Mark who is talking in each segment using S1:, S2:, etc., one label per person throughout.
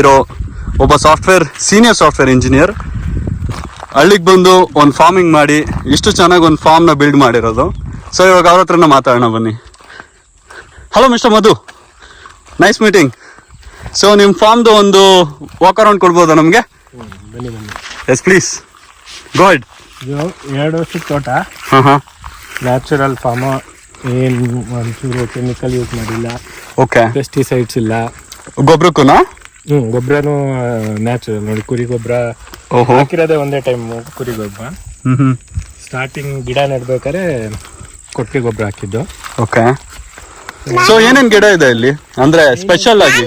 S1: ಇರೋ ಒಬ್ಬ senior software engineer ಹಳ್ಳಿಗೆ ಬಂದು ಒಂದು ಫಾರ್ಮಿಂಗ್ ಮಾಡಿ ಇಷ್ಟು ಚೆನ್ನಾಗಿ ಒಂದು ಫಾರ್ಮ್ನ ಬಿಲ್ಡ್ ಮಾಡಿರೋದು. ಸೊ ಇವಾಗ ಅವ್ರ ಹತ್ರನ ಮಾತಾಡೋಣ ಬನ್ನಿ. ಹಲೋ ಮಿಸ್ಟರ್ ಮಧು, ನೈಸ್ ಮೀಟಿಂಗ್. ಸೊ ನಿಮ್ಮ ಫಾರ್ಮ್ದು ಒಂದು ವಾಕ್ ಅರೌಂಡ್ ಕೊಡ್ಬೋದಾ ನಮಗೆ?
S2: ಬನ್ನಿ ಬನ್ನಿ.
S1: Yes please, go head.
S2: ಇದು 2 ವರ್ಷದ ತೋಟ,
S1: ಹಾಂ
S2: ನ್ಯಾಚುರಲ್ ಫಾರ್ಮ್, ಏನು ಒಂಚೂರು ಕೆಮಿಕಲ್ ಯೂಸ್ ಮಾಡಿಲ್ಲ,
S1: ಓಕೆ.
S2: ಪೆಸ್ಟಿಸೈಡ್ಸ್ ಇಲ್ಲ.
S1: ಗೊಬ್ಬರಕ್ಕೂನಾ?
S2: ಗೊಬ್ಬರನು ನ್ಯಾಚುರಲ್ ನೋಡಿ, ಕುರಿ ಗೊಬ್ಬರ ಹಾಕಿರೋದೇ ಒಂದೇ ಟೈಮ್. ಕುರಿ ಗೊಬ್ಬರ ಸ್ಟಾರ್ಟಿಂಗ್ ಗಿಡ ನೆಡ್ಬೇಕಾದ್ರೆ ಕೊಟ್ಟಿಗೆ ಗೊಬ್ಬರ ಹಾಕಿದ್ದು.
S1: ಓಕೆ. ಸೊ ಏನೇನ್ ಗಿಡ ಇದೆ ಇಲ್ಲಿ ಅಂದ್ರೆ ಸ್ಪೆಷಲ್ ಆಗಿ?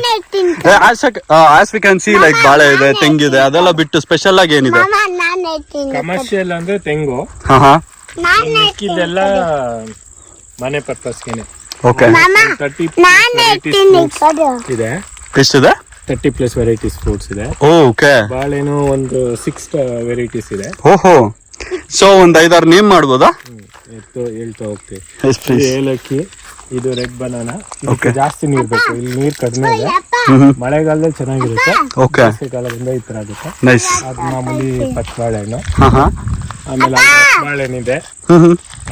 S1: As we can see like ಬಾಳೆ ಇದೆ, ತೆಂಗಿದೆ, ಅದೆಲ್ಲ ಬಿಟ್ಟು ಸ್ಪೆಷಲ್ ಆಗಿ ಏನಿದೆ?
S2: ಕಮರ್ಷಿಯಲ್ ಅಂದ್ರೆ ತೆಂಗು, ಮಿಕ್ಕಿದೆಲ್ಲ ಮನೆ ಪರ್ಪಸ್ಗೆನೆ.
S1: ಓಕೆ.
S2: 30 ಇದೆ.
S1: ಎಷ್ಟಿದೆ?
S2: 30+ ವೆರೈಟೀಸ್ ಫ್ರೂಟ್ಸ್ ಇದೆ.
S1: ಓಕೆ.
S2: ಬಾಳೆನು ಒಂದು 6 ವೆರೈಟೀಸ್ ಇದೆ.
S1: ಓಹೋ. ಸೊ ಒಂದ್ 5-6 ನೇಮ್ ಮಾಡ್ಬೋದಾ?
S2: ಹೇಳ್ತಾ ಹೋಗ್ತೀವಿ. ಏಲಕ್ಕಿ, ಇದು ರೆಡ್ ಬನಾನಾ. ಜಾಸ್ತಿ ನೀರ್ ಬೇಕು, ಇಲ್ಲಿ ನೀರ್ ಕಡಿಮೆ ಇದೆ. ಮಳೆಗಾಲದಲ್ಲಿ ಚೆನ್ನಾಗಿರುತ್ತೆ, ಬೇಸಿಗೆಗಾಲದಿಂದ ಈ ತರ ಆಗುತ್ತೆ. ಅದು ಮಾಮೂಲಿ ಪಚ್ಚಬಾಳೆಹಣ್ಣು. ಆಮೇಲೆ ಬಾಳೆಹಣ್ಣಿದೆ.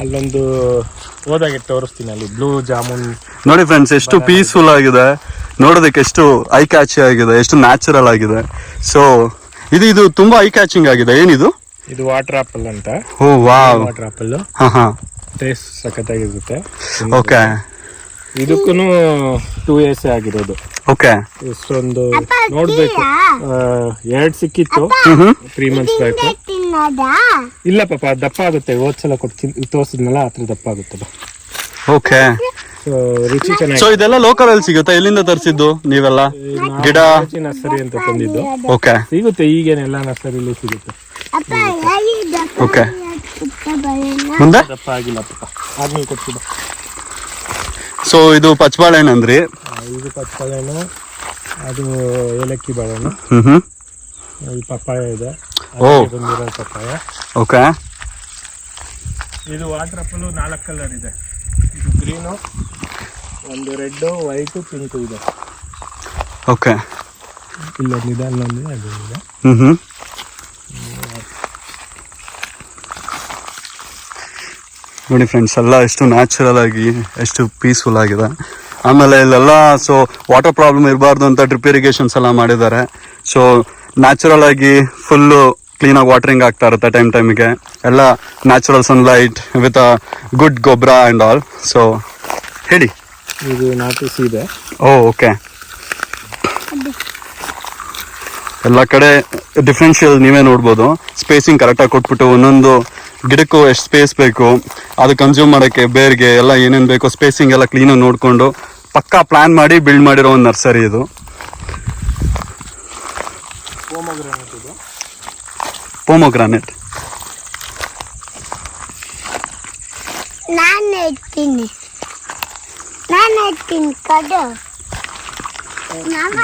S2: ಅಲ್ಲೊಂದು ಹೋದಾಗೆ ತೋರಿಸ್ತೀನಿ, ಅಲ್ಲಿ ಬ್ಲೂ ಜಾಮೂನ್
S1: ನೋಡಿ ಫ್ರೆಂಡ್ಸ್, ಎಷ್ಟು ಪೀಸ್ಫುಲ್ ಆಗಿದೆ ನೋಡೋದಕ್ಕೆ, ಎಷ್ಟು ಐ ಕ್ಯಾಚಿ ಆಗಿದೆ, ಎಷ್ಟು ನ್ಯಾಚುರಲ್ ಆಗಿದೆ. ಸೊ ಇದು ತುಂಬಾ ಐ ಕ್ಯಾಚಿಂಗ್ ಆಗಿದೆ. ಏನಿದು?
S2: ಇದು ವಾಟರ್ ಆಪಲ್ ಅಂತ.
S1: Oh wow.
S2: Water apple taste ಸಖತ್ತಾಗಿರುತ್ತೆ.
S1: ಓಕೆ.
S2: ಇದಕ್ಕೂ 2 years ಆಗಿರೋದು.
S1: ಓಕೆ.
S2: ಇಷ್ಟೊಂದು ನೋಡ್ಬೇಕು, 2 ಸಿಕ್ಕಿತ್ತು 3 months ಬ್ಯಾಕ್. ಇಲ್ಲ ಪಾಪ, ದಪ್ಪ ಆಗುತ್ತೆ. ಹೋದ್ಸಲ ತೋರ್ಸಿದ್ನಲ್ಲ, ಹತ್ರ ದಪ್ಪ ಆಗುತ್ತಲ್ಲ.
S1: ಓಕೆ.
S2: ರುಚಿ ಚೆನ್ನಾಗಿ.
S1: ಸೊ ಇದೆಲ್ಲ ಲೋಕಲ್ ಅಲ್ಲಿ ಸಿಗುತ್ತಾ? ಎಲ್ಲಿಂದ ತರಿಸಿದ್ದು ನೀವೆಲ್ಲ ಗಿಡ?
S2: ನರ್ಸರಿ ಅಂತ ತಂದಿದ್ದು.
S1: ಓಕೆ.
S2: ಸಿಗುತ್ತೆ, ಈಗೇನೆಲ್ಲ ನರ್ಸರಿಲಿ ಸಿಗುತ್ತೆ.
S1: ಓಕೆ. ಮುಂದೆ
S2: ದಪ್ಪ ಆಗಿಲ್ಲ ಪಾಪ, ಆದ್ಮೇಲೆ ಕೊಡ್ತೀವಿ.
S1: ಸೊ ಇದು ಪಚ್ಚಬಾಳೆಹಣ್ಣು ಅಂದ್ರಿ?
S2: ಇದು ಪಚ್ಚಬಾಳೆಹಣ್ಣು, ಅದು ಏಲಕ್ಕಿ ಬಾಳೆಹಣ್ಣು. ಈ ಪಪ್ಪಾಯ ಇದೆ, ಬಂದಿರೋ ಪಪ್ಪಾಯ.
S1: ಓಕೆ.
S2: ಇದು ವಾಟರ್ ಆಪಲ್ 4 ಕಲರ್ ಇದೆ. ಇದು ಗ್ರೀನು, ಒಂದು ರೆಡ್, ವೈಟ್, ಪಿಂಕ್ ಇದೆ.
S1: ಓಕೆ.
S2: ಇಲ್ಲೊಂದಿದೆ, ಅಲ್ಲೊಂದಿದೆ, ಅಲ್ಲಿದೆ.
S1: ನೋಡಿ ಫ್ರೆಂಡ್ಸ್, ಎಲ್ಲ ಎಷ್ಟು ನ್ಯಾಚುರಲ್ ಆಗಿ, ಎಷ್ಟು ಪೀಸ್ಫುಲ್ ಆಗಿದೆ. ಆಮೇಲೆ ಇಲ್ಲೆಲ್ಲ ಸೊ ವಾಟರ್ ಪ್ರಾಬ್ಲಮ್ ಇರಬಾರ್ದು ಅಂತ ಡ್ರಿಪ್ ಇರಿಗೇಷನ್ಸ್ ಎಲ್ಲ ಮಾಡಿದ್ದಾರೆ. ಸೊ ನ್ಯಾಚುರಲ್ ಆಗಿ ಫುಲ್ಲು ಕ್ಲೀನಾಗಿ ವಾಟರಿಂಗ್ ಆಗ್ತಾ ಇರುತ್ತೆ ಟೈಮಿಗೆ. ಎಲ್ಲ natural sunlight with a good ಗೊಬ್ಬರ ಆ್ಯಂಡ್ ಆಲ್. ಸೊ ಹೇಳಿ.
S2: ಇದು ನಾಟಿ ಸೀಬೆ.
S1: ಓಕೆ. ಎಲ್ಲ ಕಡೆ ಡಿಫ್ರೆನ್ಷಿಯಲ್ ನೀವೇ ನೋಡ್ಬೋದು. ಸ್ಪೇಸಿಂಗ್ ಕರೆಕ್ಟಾಗಿ ಕೊಟ್ಬಿಟ್ಟು ಒಂದೊಂದು ಗಿಡಕ್ಕೂ ಎಷ್ಟು ಸ್ಪೇಸ್ ಬೇಕು, ಅದು ಕನ್ಸ್ಯೂಮ್ ಮಾಡೋಕ್ಕೆ ಬೇರ್ಗೆ ಎಲ್ಲ ಏನೇನು ಬೇಕೋ ಸ್ಪೇಸಿಂಗ್ ಎಲ್ಲ ಕ್ಲೀನಾಗಿ ನೋಡಿಕೊಂಡು ಪಕ್ಕಾ ಪ್ಲ್ಯಾನ್ ಮಾಡಿ ಬಿಲ್ಡ್ ಮಾಡಿರೋ ಒಂದು ನರ್ಸರಿ ಇದು. ಪೋಮೋಗ್ರಾನೆಟ್.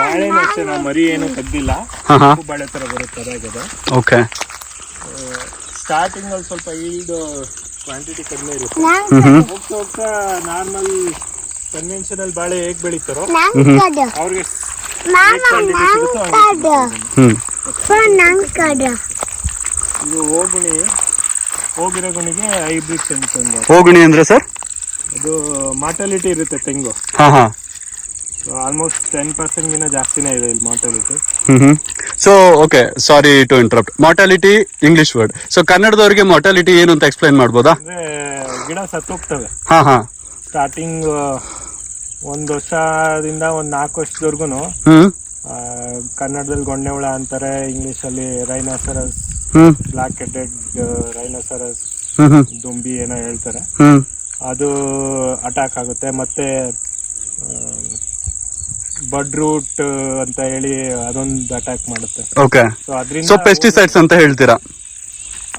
S2: ಬಾಳೆನೂ ಅಷ್ಟೇ, ನಾವು ಮರಿ ಏನು ತೆಗ್ದಿಲ್ಲ, ಬಾಳೆ ತರ ಬರುತ್ತೆ.
S1: ಓಕೆ.
S2: ಸ್ಟಾರ್ಟಿಂಗ್ ಅಲ್ಲಿ ಸ್ವಲ್ಪ ಈಲ್ಡ್ ಕ್ವಾಂಟಿಟಿ ಕಡಿಮೆ ಇರುತ್ತೆ. ಹೋಗ್ತಾ ನಾರ್ಮಲ್ ಕನ್ವೆನ್ಷನಲ್ ಬಾಳೆ ಹೇಗ್ ಬೆಳಿತಾರೋ ಅವ್ರಿಗೆ ಇದು ಹೋಗಿರೋ ಗುಣಿಗೆ ಹೈಬ್ರಿಡ್ಸ್ ಅಂತ.
S1: ಹೋಗುಣಿ ಅಂದ್ರೆ ಸರ್?
S2: ಅದು ಮಾರ್ಟಾಲಿಟಿ ಇರುತ್ತೆ ತೆಂಗು. ಆಲ್ಮೋಸ್ಟ್ 10% ಗಿನ ಜಾಸ್ತಿನೇ ಇದೆ ಇಲ್ಲಿ mortality.
S1: So okay, sorry to interrupt. Mortality English word. So ಕನ್ನಡದವ್ರಿಗೆ ಮಾರ್ಟಾಲಿಟಿ ಏನು ಅಂತ ಎಕ್ಸ್ಪ್ಲೈನ್ ಮಾಡ್ಬೋದಾ?
S2: ಅಂದ್ರೆ ಗಿಡ ಸತ್ತೋಗ್ತವೆ. ಸ್ಟಾರ್ಟಿಂಗ್ 1 ವರ್ಷದಿಂದ 4 ವರ್ಷದವರೆಗೂ ಕನ್ನಡದಲ್ಲಿ ಗೊಂಡೆ ಹುಳ ಅಂತಾರೆ, ಇಂಗ್ಲಿಷ್ ಅಲ್ಲಿ ರೈನೋಸರಸ್, ಬ್ಲಾಕ್ ಹೆಡೆಡ್ ರೈನೋಸರಸ್, ದುಂಬಿ ಏನೋ ಹೇಳ್ತಾರೆ. ಅದು ಅಟ್ಯಾಕ್ ಆಗುತ್ತೆ. ಮತ್ತೆ ಬಡ್ ರೂಟ್ ಅಂತ ಹೇಳಿ ಅದೊಂದು ಅಟ್ಯಾಕ್ ಮಾಡುತ್ತೆ.
S1: ಓಕೆ. ಸೊ ಪೆಸ್ಟಿಸೈಡ್ಸ್ ಅಂತ ಹೇಳ್ತೀರಾ?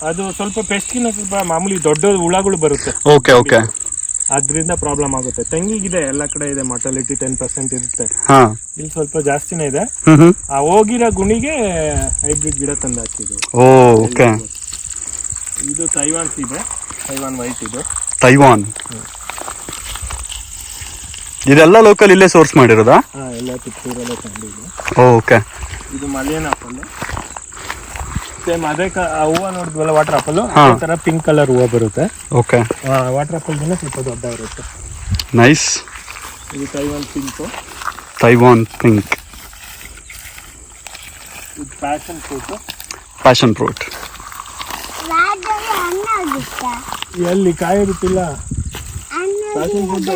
S2: ಅದು ಸ್ವಲ್ಪ ಪೆಸ್ಟ್ಗಿನ ಸ್ವಲ್ಪ ಮಾಮೂಲಿ ದೊಡ್ಡ ಹುಳಗಳು ಬರುತ್ತೆ.
S1: Okay okay.
S2: ಅದರಿಂದ ಪ್ರಾಬ್ಲಮ್ ಆಗುತ್ತೆ. ತೆಂಗಿಗಿದೆ, ಎಲ್ಲ ಕಡೆ ಇದೆ ಮಾರ್ಟಾಲಿಟಿ 10% ಇರುತ್ತೆ. ಇಲ್ಲಿ ಸ್ವಲ್ಪ ಜಾಸ್ತಿನೇ ಇದೆ. ಆ ಹೋಗಿರೋ ಗುಣಿಗೆ ಹೈಬ್ರಿಡ್ ಗಿಡ ತಂದು ಹಾಕಿದ್ವಿ.
S1: ಓಕೆ.
S2: ಇದು ತೈವಾನ್ ಸೀಬೆ, ತೈವಾನ್ ವೈಟ್. ಇದು
S1: ತೈವಾನ್. ಇದೆಲ್ಲ ಲೋಕಲ್ ಇಲ್ಲೇ ಸೋರ್ಸ್ ಮಾಡಿರೋದಾ?
S2: ಎಲ್ಲ ತಿಪ್ಪೂರಲ್ಲೇ ತಂದಿದ್ದು.
S1: ಓಕೆ.
S2: ಇದು ಮಲೇನ್ ಆಪಲ್. ಸೇಮ್ ಅದೇ ಹೂವು ನೋಡಿದ್ವಲ್ಲ ವಾಟರ್ ಆಪಲ್, ಅದೇ ತರ ಪಿಂಕ್ ಕಲರ್ ಹೂವು ಬರುತ್ತೆ.
S1: ಓಕೆ.
S2: ವಾಟರ್ ಆಪಲ್ ದಿನ ಸ್ವಲ್ಪ ದೊಡ್ಡ ಇರುತ್ತೆ.
S1: ನೈಸ್.
S2: ಇದು ತೈವಾನ್ ಪಿಂಕ್.
S1: Taiwan pink.
S2: ಇದು ಪ್ಯಾಷನ್ ಫ್ರೂಟ್.
S1: Passion fruit.
S2: ಎಲ್ಲಿ ಕಾಯಿ ಇರುತ್ತಿಲ್ಲ. Passion fruit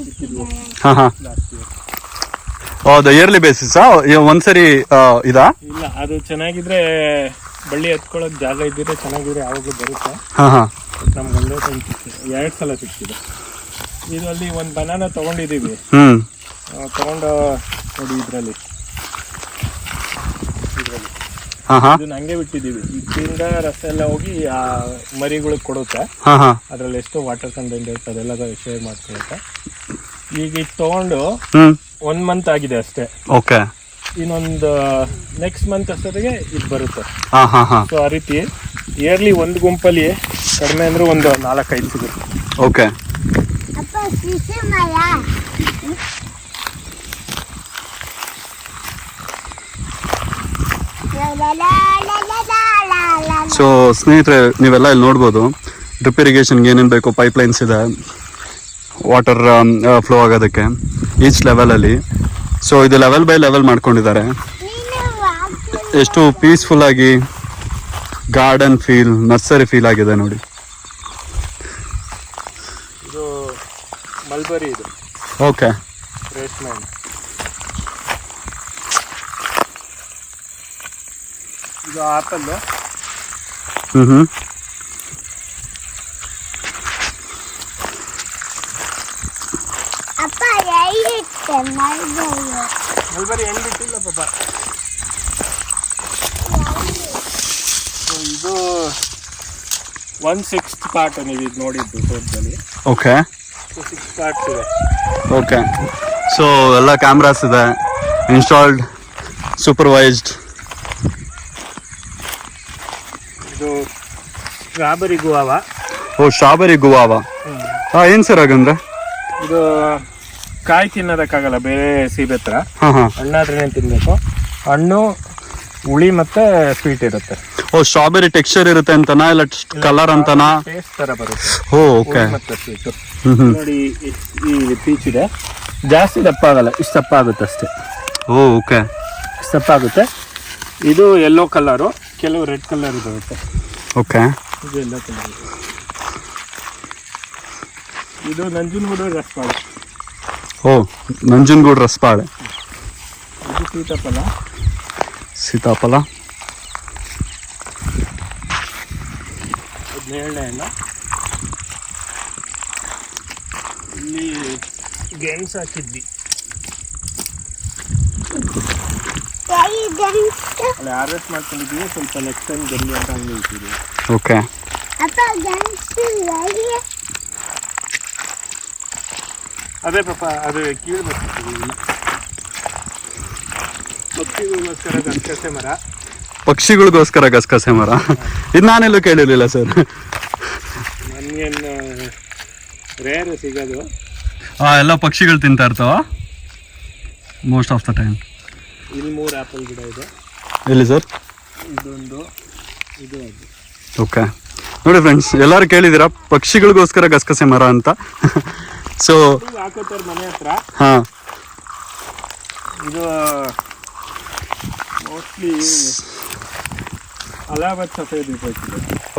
S2: ಸಿಕ್ಕಿದ್ವು.
S1: ಹೌದು, ಇಯರ್ಲಿ ಬೇಸಿಸ್ ಒಂದ್ಸರಿ ಇದಾ?
S2: ಇಲ್ಲ, ಅದು ಚೆನ್ನಾಗಿದ್ರೆ ಬಳ್ಳಿ ಹತ್ಕೊಳ್ಳೋಕೆ ಜಾಗ ಇದ್ದಿದ್ರೆ ಚೆನ್ನಾಗಿದ್ರೆ ಯಾವಾಗಲೂ ಬರುತ್ತೆ. ನಮ್ಗೆ ಒಂದೇ ಟೈಮ್ ಸಿಕ್ಕಿದೆ, 2 ಸಲ ಸಿಕ್ಕಿದೆ. ಇದರಲ್ಲಿ ಒಂದು ಬನಾನ ತಗೊಂಡಿದ್ದೀವಿ. ತಗೊಂಡು ನೋಡಿ ಇದರಲ್ಲಿ ಇದನ್ನ ಹಂಗೆ ಬಿಟ್ಟಿದ್ದೀವಿ. ಇದರಿಂದ ರಸ ಎಲ್ಲ ಹೋಗಿ ಆ ಮರಿಗಳಿಗೆ ಕೊಡುತ್ತೆ. ಅದ್ರಲ್ಲಿ ಎಷ್ಟು ವಾಟರ್ ಕಂಟೆಂಟ್ ಇರುತ್ತೆ ಅದೆಲ್ಲ ಶೇರ್ ಮಾಡ್ಕೊಳುತ್ತೆ. ಈಗ ಇದು ತಗೊಂಡು 1 ಮಂತ್ ಆಗಿದೆ ಅಷ್ಟೇ.
S1: ಓಕೆ.
S2: ಇನ್ನೊಂದು ನೆಕ್ಸ್ಟ್ ಮಂತ್ ಅಷ್ಟೊತ್ತಿಗೆ ಇದು ಬರುತ್ತೆ. ಸೊ ಆ ರೀತಿ ಇಯರ್ಲಿ ಒಂದು ಗುಂಪಲ್ಲಿ ಕಡಿಮೆ ಅಂದ್ರೆ ಒಂದು 4-5 ಸಿಗುತ್ತೆ.
S1: ಓಕೆ. ಸೊ ಸ್ನೇಹಿತರೆ, ನೀವೆಲ್ಲ ಇಲ್ಲಿ ನೋಡ್ಬೋದು ಡ್ರಿಪ್ ಇರಿಗೇಷನ್ಗೆ ಏನೇನು ಬೇಕು. ಪೈಪ್ಲೈನ್ಸ್ ಇದೆ ವಾಟರ್ ಫ್ಲೋ ಆಗೋದಕ್ಕೆ ಈಚ್ ಲೆವೆಲಲ್ಲಿ. ಸೊ ಇದು ಲೆವೆಲ್ ಬೈ ಲೆವೆಲ್ ಮಾಡ್ಕೊಂಡಿದ್ದಾರೆ. ಎಷ್ಟು ಪೀಸ್ಫುಲ್ ಆಗಿ ಗಾರ್ಡನ್ ಫೀಲ್, ನರ್ಸರಿ ಫೀಲ್ ಆಗಿದೆ ನೋಡಿ.
S2: ಇದು ಮಲ್ಬರಿ. ಇದು
S1: ಓಕೆ.
S2: ರೇಷ್ಮೆ. ಇದು ಆಪಲ್. ಮಲ್ಬರಿ ಹೆಂಗ್ ಬಿಟ್ಟಿಲ್ಲ ಪಾಪ. ಇದು 1/6 ಪಾರ್ಟ್ ನೀವು ಇದು ನೋಡಿದ್ದು ತೋಟದಲ್ಲಿ.
S1: ಓಕೆ.
S2: 6 ಪಾರ್ಟ್ಸ್ ಇದೆ.
S1: ಓಕೆ. ಸೊ ಎಲ್ಲ ಕ್ಯಾಮ್ರಾಸ್ ಇದೆ, ಇನ್ಸ್ಟಾಲ್ಡ್, ಸೂಪರ್ವೈಸ್ಡ್.
S2: ಇದು ಸ್ಟ್ರಾಬೆರಿ ಗುವಾವ.
S1: ಓ, ಸ್ಟ್ರಾಬೆರಿ ಗುವಾವ. ಏನು ಸರ್ ಹಾಗಂದ್ರೆ? ಇದು
S2: ಕಾಯಿ ತಿನ್ನೋದಕ್ಕಾಗಲ್ಲ, ಬೇರೆ ಸೀಬೆ ಹತ್ರ ಹಣ್ಣಾದ್ರೇನೆ ತಿನ್ಬೇಕು. ಹಣ್ಣು ಹುಳಿ ಮತ್ತೆ ಸ್ವೀಟ್ ಇರುತ್ತೆ.
S1: ಓ, ಸ್ಟ್ರಾಬೆರಿ ಟೆಕ್ಸ್ಚರ್ ಇರುತ್ತೆ ಅಂತನಾ ಇಲ್ಲ ಕಲರ್ ಅಂತನಾ?
S2: ಟೇಸ್ಟ್ ತರ ಬರುತ್ತೆ.
S1: ಓ, ಓಕೆ.
S2: ಮತ್ತೆ ಸ್ವೀಟ್ ನೋಡಿ. ಈ ಪೀಚ್ ಇದೆ, ಜಾಸ್ತಿ ದಪ್ಪ ಆಗಲ್ಲ, ಇಷ್ಟು ದಪ್ಪ ಆಗುತ್ತೆ ಅಷ್ಟೇ.
S1: ಓ, ಓಕೆ.
S2: ಇಷ್ಟು ದಪ್ಪ ಆಗುತ್ತೆ. ಇದು ಯೆಲ್ಲೋ ಕಲರು, ಕೆಲವು ರೆಡ್ ಕಲರ್ ಬರುತ್ತೆ.
S1: ಓಕೆ.
S2: ಇದು ಯೆಲ್ಲೋ ಕಲರ್. ಇದು ನಂಜನಗೂಡು ರಸಬಾಳೆ.
S1: ಓ, ನಂಜನಗೂಡು ರಸಬಾಳೆ.
S2: ಇದು ಸೀತಾಫಲ.
S1: ಸೀತಾಫಲ
S2: 17ನೇ ಹಣ್ಣು. ಇಲ್ಲಿ ಗೆಣಸು ಹಾಕಿದ್ವಿ. ಅಲ್ಲಿ ಹಾರ್ವೆಸ್ಟ್ ಮಾಡ್ಕೊಂಡಿದ್ವಿ. ಸ್ವಲ್ಪ ನೆಕ್ಸ್ಟ್ ಟೈಮ್ ಬರಲಿ ಅಂತ ಹಂಗೆ ಇಟ್ಟಿದ್ವಿ.
S1: ಓಕೆ.
S2: ಅದೇ ಪಾಪ, ಅದು ಕೀಳ್ಬೇಕು. ಪಕ್ಷಿಗಳಿಗೋಸ್ಕರ ಗಸಗಸೆ ಮರ.
S1: ಪಕ್ಷಿಗಳಿಗೋಸ್ಕರ ಗಸಗಸೆ ಮರ. ಇದು ನಾನೆಲ್ಲೂ ಕೇಳಿರಲಿಲ್ಲ ಸರ್.
S2: ನನಗೇನು ರೇರ್ ಸಿಗೋದು.
S1: ಎಲ್ಲ ಪಕ್ಷಿಗಳು ತಿಂತಾ ಇರ್ತಾವ ಮೋಸ್ಟ್ ಆಫ್ ದ ಟೈಮ್.
S2: ಇಲ್ಲಿ 3 ಆಪಲ್ ಗಿಡ ಇದೆ.
S1: ಎಲ್ಲಿ ಸರ್?
S2: ಇದೊಂದು, ಇದು ಅದು.
S1: ಓಕೆ. ನೋಡಿ ಫ್ರೆಂಡ್ಸ್, ಎಲ್ಲರೂ ಕೇಳಿದ್ದೀರಾ ಪಕ್ಷಿಗಳಿಗೋಸ್ಕರ ಗಸಗಸೆ ಮರ ಅಂತ. ಸೊ
S2: ಹಾಕೋತಾರೆ ಮನೆ ಹತ್ರ.
S1: ಹಾಂ.
S2: ಇದು ಮೋಸ್ಟ್ಲಿ ಅಲಹಾಬಾದ್ ಸಫೇದ್ ಇದೆ.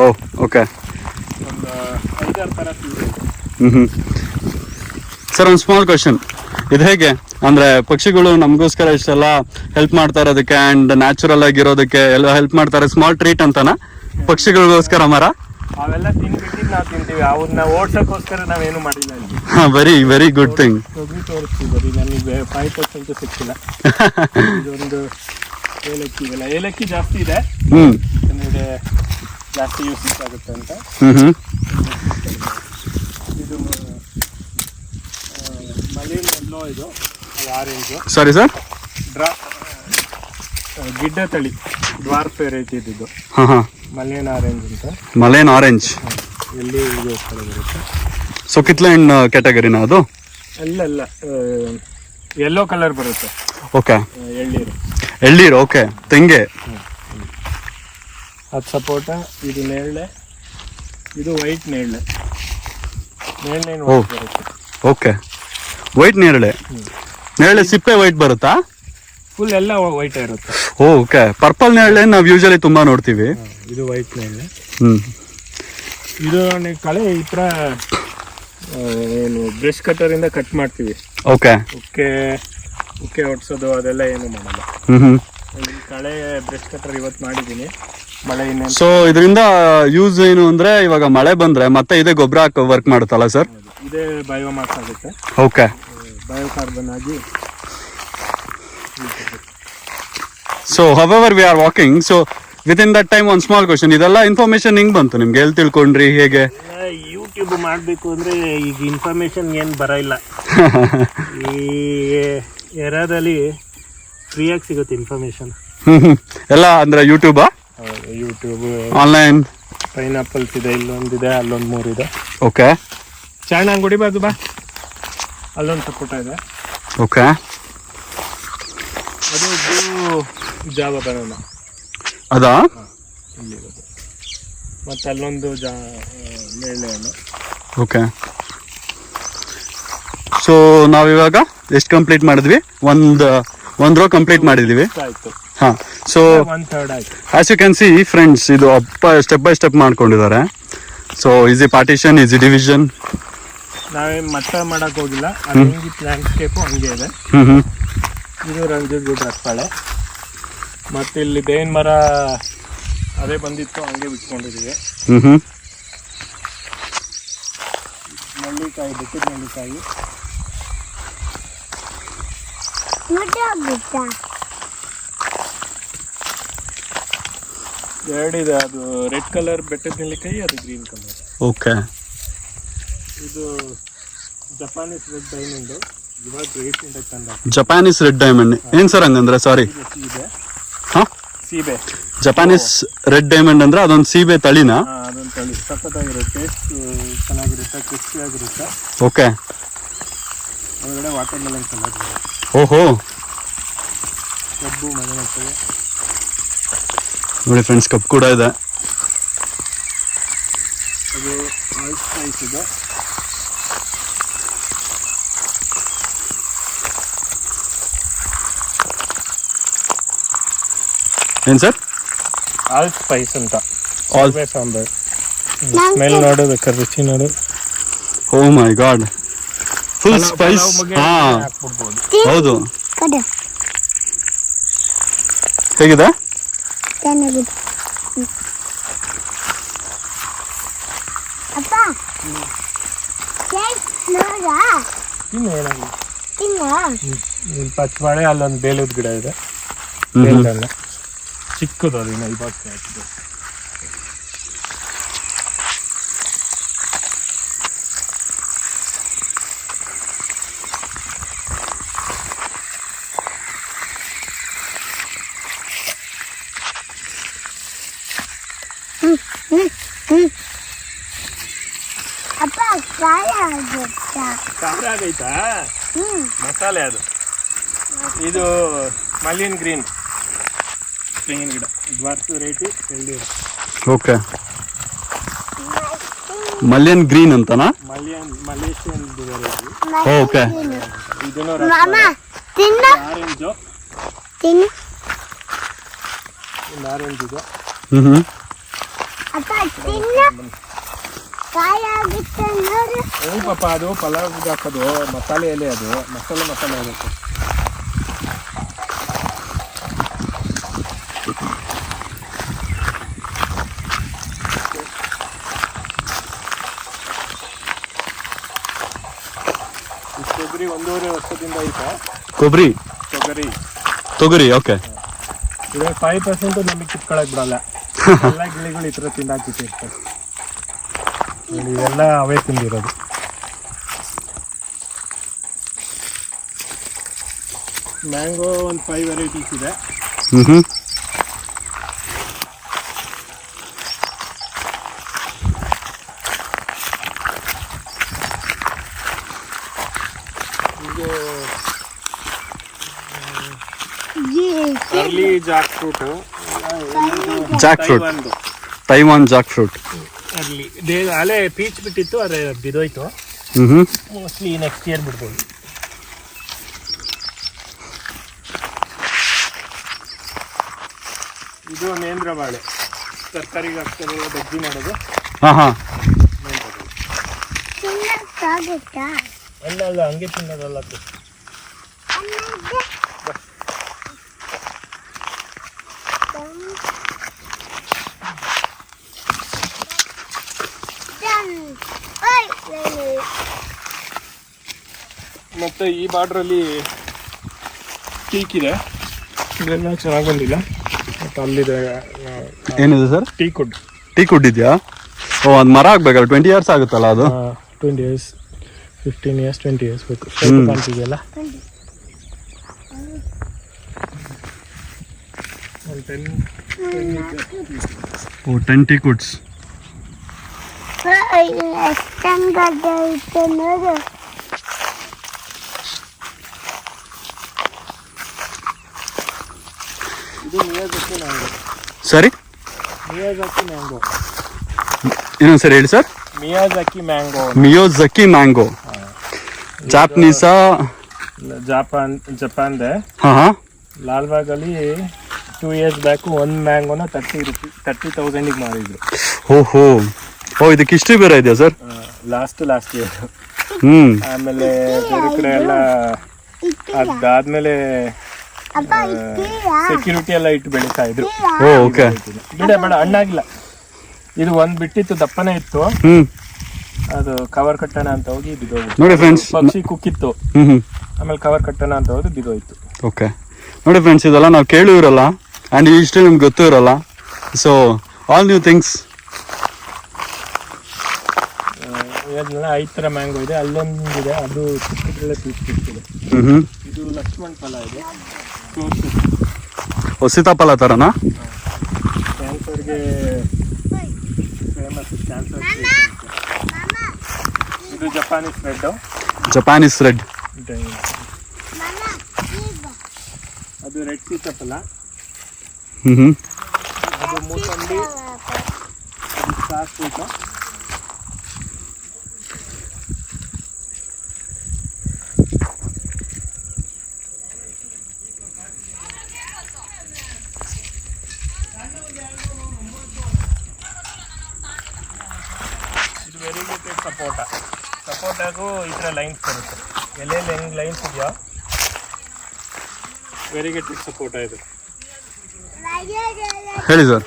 S1: ಓ, ಓಕೆ.
S2: ಒಂದು 5-6 ಥರ ಇದೆ.
S1: ಸರ್, ಒಂದು ಸ್ಮಾಲ್ ಕ್ವಶನ್. ಇದು ಹೇಗೆ ಅಂದರೆ ಪಕ್ಷಿಗಳು ನಮಗೋಸ್ಕರ ಇಷ್ಟೆಲ್ಲ ಹೆಲ್ಪ್ ಮಾಡ್ತಾ ಇರೋದಕ್ಕೆ ಆ್ಯಂಡ್ ನ್ಯಾಚುರಲ್ ಆಗಿರೋದಕ್ಕೆ ಎಲ್ಲ ಹೆಲ್ಪ್ ಮಾಡ್ತಾರೆ, ಸ್ಮಾಲ್ ಟ್ರೀಟ್ ಅಂತನಾ ಪಕ್ಷಿಗಳಿಗೋಸ್ಕರ ಮರ?
S2: ಅವೆಲ್ಲ ತಿನ್ಬಿಟ್ಟು ನಾವು ತಿಂತೀವಿ. ಅವನ್ನ ಓಡ್ಸೋಕ್ಕೋಸ್ಕರ ನಾವೇನು ಮಾಡಿಲ್ಲ.
S1: Very very good thing.
S2: ತೋರಿಸ್ತೀವಿ. ಬರೀ ನನಗೆ 5% ಸಿಕ್ಕಿಲ್ಲ. ಇದೊಂದು ಏಲಕ್ಕಿ ಇದೆಲ್ಲ, ಏಲಕ್ಕಿ ಜಾಸ್ತಿ ಇದೆ. ಯಾಕಂದರೆ ಜಾಸ್ತಿ ಯೂಸ್ ಆಗುತ್ತೆ ಅಂತ. ಇದು ಮಲೇನ್ ಎಲ್ಲೋ, ಇದು ಆರೆಂಜು.
S1: ಸರಿ ಸರ್.
S2: ಗಿಡ್ಡ ತಳಿ ಡ್ವಾರ್ಫ್ ವೆರೈಟಿ ಇದ್ದು. ಮಲೇನ್ ಆರೆಂಜ್ ಅಂತ.
S1: ಮಲೇನ್ ಆರೆಂಜ್
S2: ಎಲ್ಲಿ ಬರುತ್ತೆ.
S1: ಸೊ ಕಿತ್ಲೆ ಹಣ್ಣು ಕ್ಯಾಟಗರಿನ ಅದು?
S2: ಅಲ್ಲ ಯೆಲ್ಲೋ ಕಲರ್ ಬರುತ್ತೆ
S1: ಓಕೆ
S2: ಎಳ್ನೀರು.
S1: ಎಳ್ಳೀರು, ಓಕೆ, ತೆಂಗೆ.
S2: ಅದು ಸಪೋಟ, ಇದು ನೇರಳೆ, ಇದು ವೈಟ್ ನೇರಳೆ. ನೇರಳೆ ಬರುತ್ತೆ.
S1: ಓಕೆ, ವೈಟ್ ನೇರಳೆ. ನೇರಳೆ ಸಿಪ್ಪೆ ವೈಟ್ ಬರುತ್ತಾ?
S2: ಫುಲ್ ಎಲ್ಲ ವೈಟ್ ಇರುತ್ತೆ.
S1: ಓಕೆ, ಪರ್ಪಲ್ ನೇರಳೆ ನಾವು ಯೂಶಲಿ ತುಂಬಾ ನೋಡ್ತೀವಿ.
S2: ಇದು ವೈಟ್ ನೇರಳೆ.
S1: ಹ್ಮ್, ಇದು
S2: ಕಳೆ ಈ ಥರ ಏನು ಬ್ರಷ್ ಕಟರ್ ಇಂದ ಕಟ್ ಮಾಡ್ತೀವಿ.
S1: ಓಕೆ,
S2: ಉಕ್ಕೆ ಹೊಡ್ಸೋದು ಅದೆಲ್ಲ ಏನು ಮಾಡಲ್ಲ. ಈ ಕಳೆ ಬ್ರಷ್ ಕಟರ್ ಇವತ್ತು ಮಾಡಿದ್ದೀನಿ. ಮಳೆ ಇನ್ನೇನು.
S1: ಸೊ ಇದರಿಂದ ಯೂಸ್ ಏನು ಅಂದ್ರೆ ಇವಾಗ ಮಳೆ ಬಂದ್ರೆ ಮತ್ತೆ ಇದೇ ಗೊಬ್ಬರ ಹಾಕಿ ವರ್ಕ್ ಮಾಡುತ್ತಲ್ಲ ಸರ್?
S2: ಇದೇ ಬಯೋಮಾಸ್ ಆಗುತ್ತೆ.
S1: ಓಕೆ,
S2: ಬಯೋಕಾರ್ಬನ್ ಆಗಿ.
S1: So however we are walking, so within that time ಒಂದು ಸ್ಮಾಲ್ ಕ್ವಶನ್, ಇದೆಲ್ಲ ಇನ್ಫಾರ್ಮೇಶನ್ ಹೆಂಗ್ ಬಂತು ನಿಮ್ಗೆ? ಎಲ್ಲಿ ತಿಳ್ಕೊಂಡ್ರಿ, ಹೇಗೆ?
S2: ಯೂಟ್ಯೂಬ್ ಮಾಡಬೇಕು ಅಂದರೆ ಈಗ ಇನ್ಫಾರ್ಮೇಶನ್ ಏನು ಬರೋಲ್ಲ. ಈ ಏರಿಯಾದಲ್ಲಿ ಫ್ರೀಯಾಗಿ ಸಿಗುತ್ತೆ ಇನ್ಫಾರ್ಮೇಶನ್
S1: ಎಲ್ಲ ಅಂದ್ರೆ ಯೂಟ್ಯೂಬಾ?
S2: YouTube,
S1: online.
S2: ಪೈನಾಪಲ್ಸ್ ಇದೆ, ಇಲ್ಲೊಂದಿದೆ, ಅಲ್ಲೊಂದು 3 ಇದೆ.
S1: ಓಕೆ,
S2: ಚಾಣ ಗುಡಿಬಾರ್ದು ಬಾ, ಅಲ್ಲೊಂದು ಸಪೋಟ ಇದೆ.
S1: ಓಕೆ,
S2: ಅದು ಜಾವ ಬರೋಣ
S1: ಅದಾ?
S2: ಇಲ್ಲಿರೋದು. ಮತ್ತು ಅಲ್ಲೊಂದು ನೇರಳೆ ಹಣ್ಣು.
S1: ಓಕೆ, ಸೊ ನಾವಿವಾಗ ಎಷ್ಟು ಕಂಪ್ಲೀಟ್ ಮಾಡಿದ್ವಿ? ಒಂದು ರೋ ಕಂಪ್ಲೀಟ್ ಮಾಡಿದ್ವಿ.
S2: ಆಯ್ತು.
S1: ಹಾ, ಸೊ
S2: 1/3 ಆಯ್ತು.
S1: As you can see friends, ಇದು ಸ್ಟೆಪ್ ಬೈ ಸ್ಟೆಪ್ ಮಾಡ್ಕೊಂಡಿದ್ದಾರೆ. So easy partition, easy division.
S2: ನಾವೇನು ಮಟ್ಟ ಮಾಡಕ್ ಹೋಗಿಲ್ಲ, ಅದು ಹೆಂಗಿತ್ತು ಲ್ಯಾಂಡ್ಸ್ಕೇಪು ಹಂಗೆ ಇದೆ. ಇದು ರಂಜುದು ರಸ್ಪಾಳೆ. ಮತ್ತೆ ಇಲ್ಲಿ ಬೇವಿನ ಮರ ಅದೇ ಬಂದಿತ್ತು, ಹಂಗೆ ಬಿಟ್ಕೊಂಡಿದ್ದೀವಿ. ನಳ್ಳಿಕಾಯಿ, ಬೆಟ್ಟದ ನಳ್ಳಿಕಾಯಿ. ಎರಡಿದೆ, ಅದು ರೆಡ್ ಕಲರ್ ಬೆಟ್ಟದ ನೆಲ್ಲಿಕಾಯಿ, ಅದು ಗ್ರೀನ್ ಕಲರ್.
S1: ಓಕೆ,
S2: ಇದು ಜಪಾನೀಸ್ ರೆಡ್ ಡೈಮಂಡ್. ಇವಾಗ ರೀಸೆಂಟಾಗಿ ತಂದ
S1: ಜಪಾನೀಸ್ ರೆಡ್ ಡೈಮಂಡ್. ಏನ್ ಸರ್ ಹಂಗಂದ್ರೆ? ಸಾರಿ,
S2: ಸೀಬೆ.
S1: ಹಾ,
S2: ಸೀಬೆ.
S1: ಜಪಾನೀಸ್ ರೆಡ್ ಡೈಮಂಡ್ ಅಂದ್ರೆ ಅದೊಂದು ಸೀಬೆ ತಳಿನಾ?
S2: ಅದೊಂದು ತಳಿ ಸಖತ್ತಾಗಿರುತ್ತೆ, ಚೆನ್ನಾಗಿರುತ್ತೆ, ಕ್ರಿಸ್ಪಿಯಾಗಿರುತ್ತೆ.
S1: ಓಕೆ,
S2: ಒಳಗಡೆ ವಾಟರ್ ಮೆಲನ್ ಕಲರ್ ಬರುತ್ತೆ.
S1: ಓಹೋ,
S2: ಕಬ್ಬು ಮನೆ
S1: ನೋಡಿ ಫ್ರೆಂಡ್ಸ್, ಕಪ್ ಕೂಡ ಇದೆ.
S2: ಅದು ಆಲ್ ಸ್ಪೈಸ್ ಇದೆ.
S1: ಏನ್ ಸರ್?
S2: ಆಲ್ ಸ್ಪೈಸ್ ಅಂತ.
S1: ಆಲ್
S2: ಸಾಂಬಾರ್ ಸ್ಮೆಲ್ ನೋಡು, ಬೇಕಾದ್ರೆ ರುಚಿ ನೋಡು.
S1: ಓ ಮೈ ಗಾಡ್, ಫುಲ್ ಸ್ಪೈಸ್. ಹಾ, ಹೌದು. ಹೇಗಿದೆ?
S2: ಪಚ್ಚಬಾಳೆ, ಅಲ್ಲೊಂದು ಬೇಲದ ಗಿಡ ಇದೆ, ಚಿಕ್ಕದು, ಅದಿನ ಇವಾಗ ಹಾಕಿದೆ. ಖಾರ ಆಗೈತಾ? ಮಸಾಲೆ ಅದು. ಇದು ಮಲಿಯನ್ ಗ್ರೀನ್ ತೆಂಗಿನ ಗಿಡ. ಇದು ವರ್ಷ ರೇಟಿ ಎಳ್ನೀರು.
S1: ಓಕೆ, ಮಲಿಯನ್ ಗ್ರೀನ್ ಅಂತನಾ?
S2: Malaysian variety.
S1: ಓಕೆ,
S2: ಇದನ್ನು ಆರೆಂಜು. ಒಂದು ಆರೆಂಜ್ ಇದೆ. ಪಾಪ ಅದು ಪಲಾವ್ಗೆ ಹಾಕೋದು ಮಸಾಲೆ ಎಲೆ, ಅದು ಮಸಾಲೆ ಆಗುತ್ತೆ. ಕೊಬ್ಬರಿ 1.5 ವರ್ಷದಿಂದ ಐತೆ.
S1: ತೊಗರಿ. ಓಕೆ,
S2: ಇವಾಗ 5% ನಮಗೆ ಕಿತ್ಕೊಳಕ್ ಬಿಡಲ್ಲ. ಎಲ್ಲ ಗಿಳಿಗಳು ಈ ಥರ ತಿಂದಾಕಿಟ್ಟಿರ್ತಾರೆ. ಇವೆಲ್ಲ ಅವೇ ತಿಂದಿರೋದು. ಮ್ಯಾಂಗೋ ಒಂದು 5 ವೆರೈಟೀಸ್ ಇದೆ. Early Jack fruit,
S1: Jack fruit, Taiwan Jack fruit.
S2: Early ಅಲ್ಲೇ ಪೀಚ್ ಬಿಟ್ಟಿತ್ತು, ಅದೇ ಬಿದೋಯ್ತು. ಮೋಸ್ಟ್ಲಿ ನೆಕ್ಸ್ಟ್ ಇಯರ್ ಬಿಡ್ಬೋದು. ಇದು ನೇಂದ್ರ ಬಾಳೆ, ತರಕಾರಿಗೆ ಹಾಕ್ತಾರೆ, ಬಜ್ಜಿ ಮಾಡೋದು. ಅಲ್ಲ ಹಂಗೆ ತಿನ್ನೋದಲ್ಲ. ಮತ್ತೆ ಈ ಬಾರ್ಡ್ರಲ್ಲಿ ಟೀಕ್ ಇದೆ, ಇದೆಲ್ಲ ಚೆನ್ನಾಗಿ ಬಂದಿಲ್ಲ. ಮತ್ತು ಅಲ್ಲಿದೆ
S1: ಏನಿದೆ ಸರ್? ಟೀ ಕುಡ್ ಇದೆಯಾ? ಓ, ಅದು ಮರ ಆಗ್ಬೇಕಲ್ಲ, 20 years ಆಗುತ್ತಲ್ಲ ಅದು?
S2: 20 years, 15 years, 20 years ಬೇಕು. ಕಾಣ್ತಿದೆಯಲ್ಲ,
S1: 10 ಟೀ ಕುಡ್ಸ್. ಸರಿ, ಇನ್ನೊಂದು ಸರಿ ಹೇಳಿ ಸರ್. ಮಿಯಾಜಾಕಿ ಮ್ಯಾಂಗೋ ಜಾಪನೀಸಾ?
S2: ಜಪಾನ್ದೆ. ಲಾಲ್ಬಾಗಲ್ಲಿ 2 years ಬ್ಯಾಕ್ ಒಂದು ಮ್ಯಾಂಗೋನ 30,000 ಮಾರಿದ್ರು.
S1: ಓಹೋ, ಇದಕ್ಕೆ ಇಷ್ಟು ಬೇರೆ ಇದೆಯಾ ಸರ್?
S2: Last year. ಆಮೇಲೆ ಬೇರೆ ಕಡೆ ಎಲ್ಲ ಅದಾದ್ಮೇಲೆ ಸೆಕ್ಯೂರಿಟಿ ಎಲ್ಲ ಇಟ್ಟು ಬೆಳೀತಾ ಇದ್ರು. ಬೇಡ ಹಣ್ಣಾಗಿಲ್ಲ. ಇದು ಒಂದ್ ಬಿಟ್ಟಿತ್ತು, ದಪ್ಪನೇ ಇತ್ತು. ಅದು ಕವರ್ ಕಟ್ಟೋಣ ಅಂತ ಹೋಗಿ ಬಿದ್ದೋಯ್ತು.
S1: ನೋಡಿ ಫ್ರೆಂಡ್ಸ್,
S2: ಪಕ್ಷಿ ಕುಕ್ಕಿತ್ತು, ಆಮೇಲೆ ಕವರ್ ಕಟ್ಟೋಣ ಅಂತ ಹೋಗಿ ಬಿದ್ದೋಯ್ತು.
S1: ಓಕೆ, ನೋಡಿ ಫ್ರೆಂಡ್ಸ್, ಇದೆಲ್ಲ ನಾವು ಕೇಳೂ ಇರಲ್ಲ ಆ್ಯಂಡ್ ಇಷ್ಟು ನಿಮ್ಗೆ ಗೊತ್ತೂ ಇರಲ್ಲ. So all new things.
S2: 5 ಥರ ಮ್ಯಾಂಗೋ ಇದೆ, ಅಲ್ಲೊಂದಿದೆ, ಅದು ಚಿಕ್ಕದ್ರಲ್ಲೇ ಪೀಸ್ತಿದೆ. ಇದು ಲಕ್ಷ್ಮಣ್ ಫಲ ಇದೆ,
S1: ಸೀತಾಫಲ ಥರನಾ?
S2: ಕ್ಯಾನ್ಸರ್ಗೆ ಫೇಮಸ್, ಕ್ಯಾನ್ಸರ್. ಇದು ಜಪಾನೀಸ್ ರೆಡ್. ಅದು ರೆಡ್ ಸೀತಾಫಲ. ಅದು ಮೂಸಂಬಿ, ಅದು ಸಾಸ್ಫ್ರೂಟ. ಇದು ವೆರಿಗೇಟೆಡ್ ಸಪೋಟಾಗೂ ಈ ಥರ ಲೈನ್ಸ್ ಬರುತ್ತೆ. ಎಲೆಯಲ್ಲಿ ಹೆಂಗೆ ಲೈನ್ಸ್ ಇದೆಯಾ, ವೆರಿಗೇಟೆಡ್ ಸಪೋಟ ಇದು.
S1: ಹೇಳಿ ಸರ್.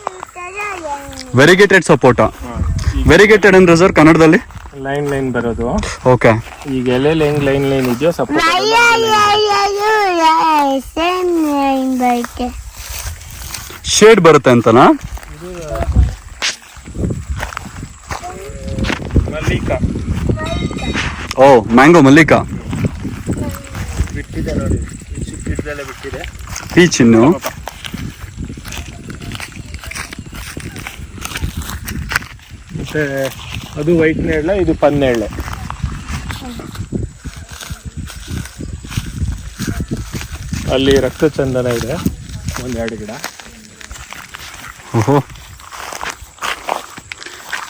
S1: ವೆರಿಗೇಟೆಡ್ ಸಪೋಟ. ವೆರಿಗೇಟೆಡ್ ಅಂದ್ರೆ ಸರ್ ಕನ್ನಡದಲ್ಲಿ
S2: ಲೈನ್ ಬರೋದು.
S1: ಓಕೆ,
S2: ಈಗ ಎಲೆಯಲ್ಲಿ ಹೆಂಗ್ ಲೈನ್ ಇದೆಯೋ ಸಪೋಟ
S1: ಶೇಡ್ ಬರುತ್ತೆ ಅಂತನಾ?
S2: ಮಲ್ಲಿಕಾ.
S1: ಓ, ಮ್ಯಾಂಗೋ ಮಲ್ಲಿಕಾ
S2: ಬಿಟ್ಟಿದೆ ನೋಡಿ, ಚಿಕ್ಕದಲ್ಲೇ ಬಿಟ್ಟಿದೆ.
S1: ಪೀಚ್ ಇನ್ನು
S2: ಮತ್ತೆ ಅದು ವೈಟ್ ನೇರಳೆ, ಇದು ಪನ್ನೇರಳೆ. ಅಲ್ಲಿ ರಕ್ತಚಂದನ ಇದೆ, 1-2 ಗಿಡ.
S1: ಓಹೋ,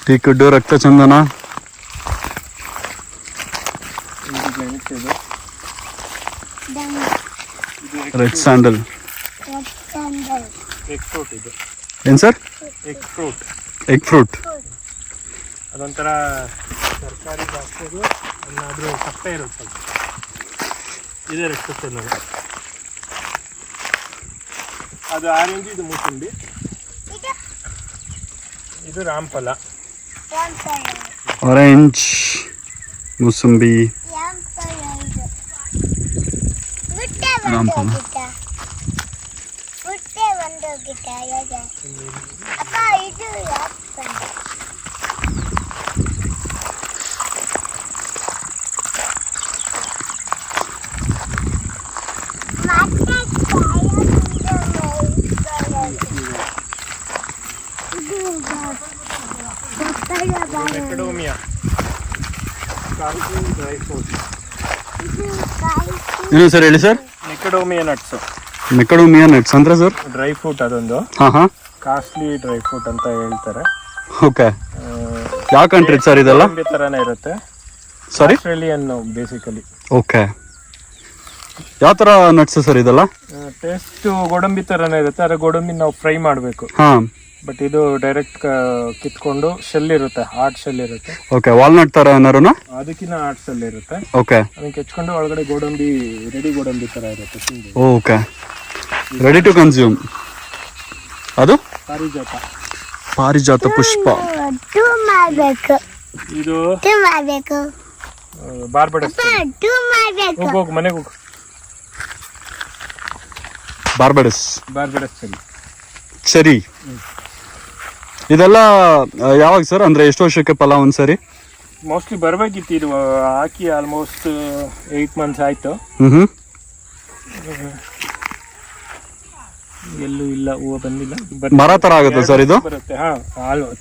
S1: ಟೀ ಕುಡ್ಡು, ರಕ್ತಚಂದನ, ರೆಡ್ ಸ್ಯಾಂಡಲ್.
S2: ಎಗ್ ಫ್ರೂಟ್ ಇದು.
S1: ಏನು ಸರ್? Egg fruit.
S2: ಅದೊಂಥರ ತರಕಾರಿ ಹಾಕ್ಬೋದು, ಅನ್ನಾದರೂ ಸಪ್ಪೆ ಇರುತ್ತೆ ಸ್ವಲ್ಪ. ಇದೇ ರಕ್ತಚಂದನ. ಅದು ಆರೆಂಜ್, ಇದು ಮೂಸಂಬಿ, ಇದು ರಾಮಫಲ.
S1: ಆರೆಂಜ್, ಮೂಸಂಬಿ, ರಾಮಫಲ.
S2: Macadamia, dry fruit.
S1: ಏನು ಸರ್ ಹೇಳಿ sir?
S2: Macadamia nuts.
S1: Macadamia nuts ಅಂದ್ರೆ ಸರ್?
S2: ಡ್ರೈ ಫ್ರೂಟ್ ಅದೊಂದು
S1: ಹಾಂ
S2: ಕಾಸ್ಟ್ಲಿ ಡ್ರೈ ಫ್ರೂಟ್ ಅಂತ ಹೇಳ್ತಾರೆ.
S1: ಓಕೆ. ಯಾವ ಕಂಟ್ರಿ ಸರ್ ಇದೆಲ್ಲ?
S2: ಗೋಡಂಬಿ ತರಾನೇ ಇರುತ್ತೆ.
S1: ಸಾರಿ?
S2: Australian basically.
S1: ಓಕೆ. ಯಾವ ಥರ ನಟ್ಸ್ ಸರ್ ಇದೆಲ್ಲ?
S2: ಟೇಸ್ಟ್ ಗೋಡಂಬಿ ತರಾನೇ ಇರುತ್ತೆ, ಆದರೆ ಗೋಡಂಬಿ ನಾವು ಫ್ರೈ ಮಾಡಬೇಕು.
S1: ಹಾಂ.
S2: ಬಟ್ ಇದು ಡೈರೆಕ್ಟ್ ಕಿತ್ಕೊಂಡು ಶೆಲ್ ಇರುತ್ತೆ, ಹಾರ್ಡ್ ಶೆಲ್ ಇರುತ್ತೆ.
S1: ಓಕೆ. ವಾಲ್ನಟ್ ಥರ ಏನಾರು?
S2: ಅದಕ್ಕಿಂತ ಹಾರ್ಡ್ ಶೆಲ್ ಇರುತ್ತೆ.
S1: ಓಕೆ.
S2: ಅದಕ್ಕೆ ಹೆಚ್ಕೊಂಡು ಒಳಗಡೆ ಗೋಡಂಬಿ ರೆಡಿ ಗೋಡಂಬಿ ತರ ಇರುತ್ತೆ.
S1: ಓಕೆ. Ready to consume. ಅದು ಪಾರಿಜಾತ ಪುಷ್ಪ.
S2: ಇದು ಬಾರ್ಬಡಸ್. ಹೋಗು ಮನೆಗೆ ಹೋಗು.
S1: Barbados
S2: cherry.
S1: ಸರಿ. ಇದೆಲ್ಲ ಯಾವಾಗ ಸರ್? ಅಂದ್ರೆ ಎಷ್ಟು ವರ್ಷಕ್ಕೆ ಫಲ ಒಂದ್ಸರಿ?
S2: ಮೋಸ್ಟ್ಲಿ ಬರ್ಬೇಕಿತ್ತು, ಇದು ಹಾಕಿ ಆಲ್ಮೋಸ್ಟ್ 8 months ಆಯ್ತು. ಎಲ್ಲೂ ಇಲ್ಲ, ಹೂವು ಬಂದಿಲ್ಲ.
S1: ಮರ ತರ ಆಗುತ್ತೆ ಸರ್ ಇದು?
S2: ಬರುತ್ತೆ. ಹಾ,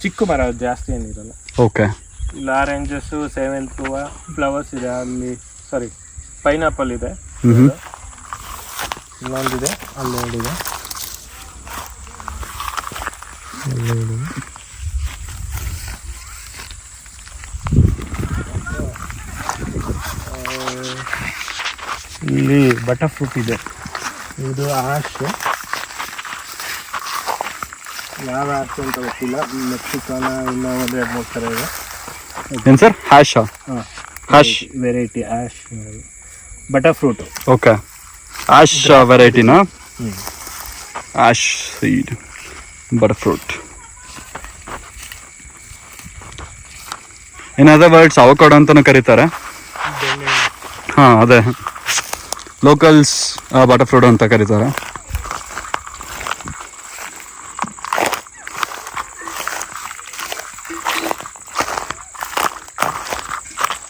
S2: ಚಿಕ್ಕ ಮರ, ಜಾಸ್ತಿ ಏನಿರಲ್ಲ. ಓಕೆ. ಇಲ್ಲಿ ಆರೆಂಜಸ್, ಸೇವೆಂತ್ ಹೂವು, ಫ್ಲವರ್ಸ್ ಇದೆ ಅಲ್ಲಿ. ಸಾರಿ, ಪೈನಾಪಲ್ ಇದೆ, ಇನ್ನೊಂದಿದೆ ಅಲ್ಲಿ ನೋಡಿದೆ. ಇಲ್ಲಿ ಬಟರ್ ಫ್ರೂಟ್ ಇದೆ. ಇದು ಆಶ್, ಯಾವ ಆಶ್ ಅಂತ ಗೊತ್ತಿಲ್ಲ, ಮೆಕ್ಸಿಕನ ಇನ್ನೂ ಒಂದು 2-3 ಥರ ಇದೆ.
S1: ಏನು sir? Hass? Hass
S2: variety Hass butter fruit.
S1: Okay. Hass ವೆರೈಟಿನಾ? Hass seed butter fruit. In other words avocado ಅಂತಾನು ಕರೀತಾರೆ. ಹಾಂ, ಅದೇ ಲೋಕಲ್ಸ್ ಬಟರ್ ಫ್ರೂಟ್ ಅಂತ ಕರೀತಾರೆ.